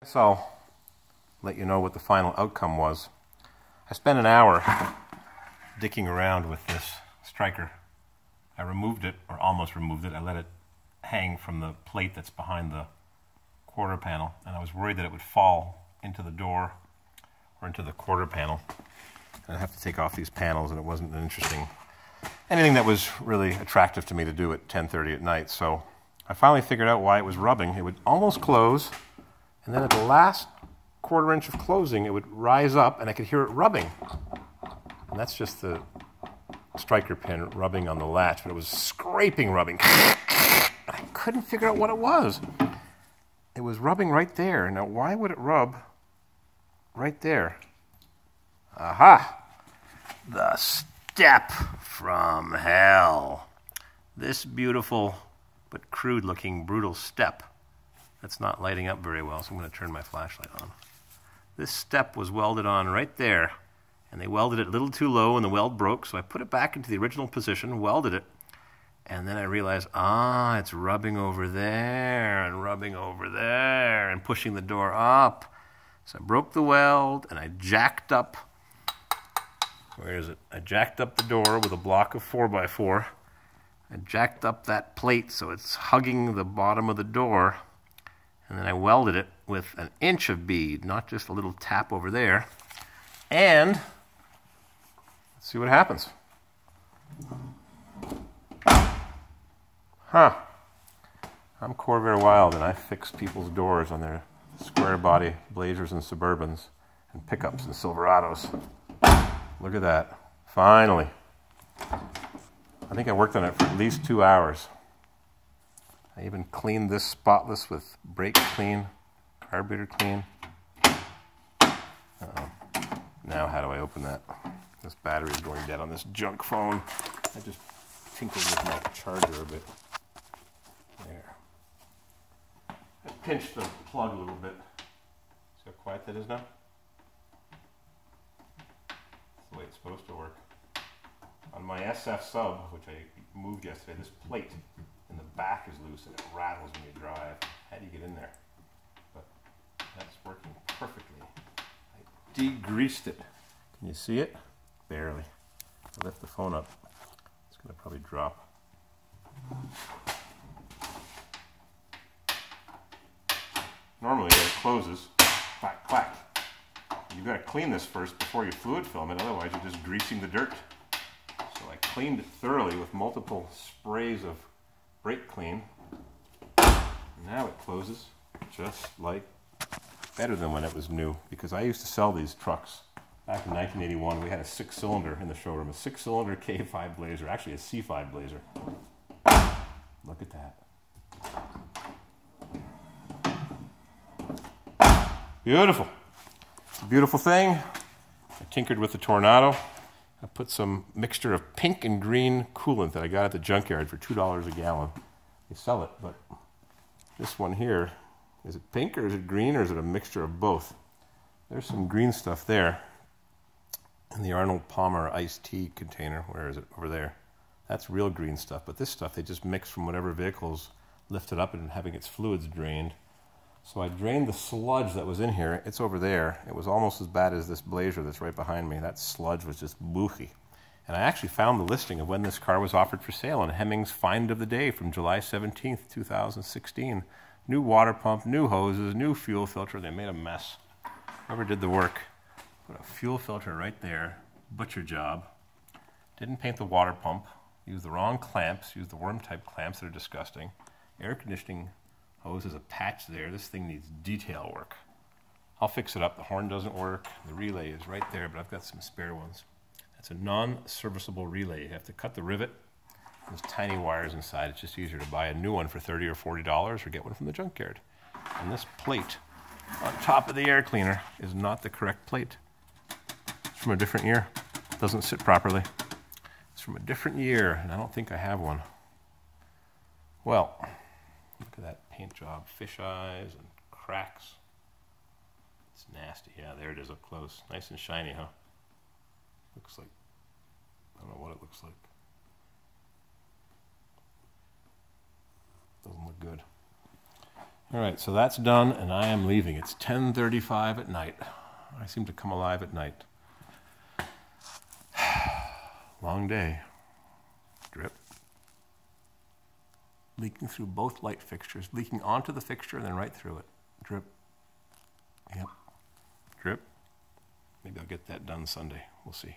So I'll let you know what the final outcome was. I spent an hour dicking around with this striker. I removed it, or almost removed it. I let it hang from the plate that's behind the quarter panel, and I was worried that it would fall into the door or into the quarter panel. And I'd have to take off these panels, and it wasn't anything that was really attractive to me to do at 10:30 at night. So I finally figured out why it was rubbing. It would almost close, and then at the last quarter inch of closing, it would rise up, and I could hear it rubbing. And that's just the striker pin rubbing on the latch, but it was scraping rubbing. I couldn't figure out what it was. It was rubbing right there. Now, why would it rub right there? Aha! The step from hell. This beautiful but crude-looking, brutal step that's not lighting up very well, so I'm going to turn my flashlight on. This step was welded on right there, and they welded it a little too low, and the weld broke, so I put it back into the original position, welded it, and then I realized, it's rubbing over there and rubbing over there and pushing the door up. So I broke the weld, and I jacked up, where is it? I jacked up the door with a block of 4x4. I jacked up that plate so it's hugging the bottom of the door, and then I welded it with an inch of bead, not just a little tap over there. And let's see what happens. I'm Corvair Wild, and I fix people's doors on their square body Blazers and Suburbans and pickups and Silverados. Look at that. Finally. I think I worked on it for at least 2 hours. I even cleaned this spotless with brake clean, carburetor clean. Now how do I open that? This battery is going dead on this junk phone. I just tinkered with my charger a bit. There. I pinched the plug a little bit. See how quiet that is now? That's the way it's supposed to work. On my SF sub, which I moved yesterday, this plate in the back is loose and it rattles when you drive. How do you get in there? But that's working perfectly. I degreased it. Can you see it? Barely. I lift the phone up. It's going to probably drop. Normally it closes. Clack, clack. You've got to clean this first before you fluid film it, otherwise you're just greasing the dirt. So I cleaned it thoroughly with multiple sprays of brake clean. Now it closes just like better than when it was new, because I used to sell these trucks back in 1981. We had a 6-cylinder in the showroom, a 6-cylinder K5 Blazer, actually a C5 Blazer. Look at that. Beautiful. It's a beautiful thing. I tinkered with the Tornado. I put some mixture of pink and green coolant that I got at the junkyard for $2 a gallon. They sell it, but this one here, is it pink or is it green or is it a mixture of both? There's some green stuff there in the Arnold Palmer iced tea container. Where is it? Over there. That's real green stuff, but this stuff they just mix from whatever vehicle's lifted up and having its fluids drained. So I drained the sludge that was in here. It's over there. It was almost as bad as this Blazer that's right behind me. That sludge was just boofy. And I actually found the listing of when this car was offered for sale on Hemming's Find of the Day from July 17th, 2016. New water pump, new hoses, new fuel filter. They made a mess. Whoever did the work put a fuel filter right there. Butcher job. Didn't paint the water pump. Used the wrong clamps. Used the worm-type clamps that are disgusting. Air conditioning hose is a patch there. This thing needs detail work. I'll fix it up. The horn doesn't work. The relay is right there, but I've got some spare ones. It's a non-serviceable relay. You have to cut the rivet. There's tiny wires inside. It's just easier to buy a new one for $30 or $40 or get one from the junkyard. And this plate on top of the air cleaner is not the correct plate. It's from a different year. It doesn't sit properly. It's from a different year, and I don't think I have one. Well, look at that paint job. Fish eyes and cracks. It's nasty. Yeah, there it is up close. Nice and shiny, huh? Looks like, I don't know what it looks like. Doesn't look good. All right, so that's done, and I am leaving. It's 10:35 at night. I seem to come alive at night. Long day. Drip. Leaking through both light fixtures, leaking onto the fixture and then right through it. Drip. Yep. Drip. Maybe I'll get that done Sunday. We'll see.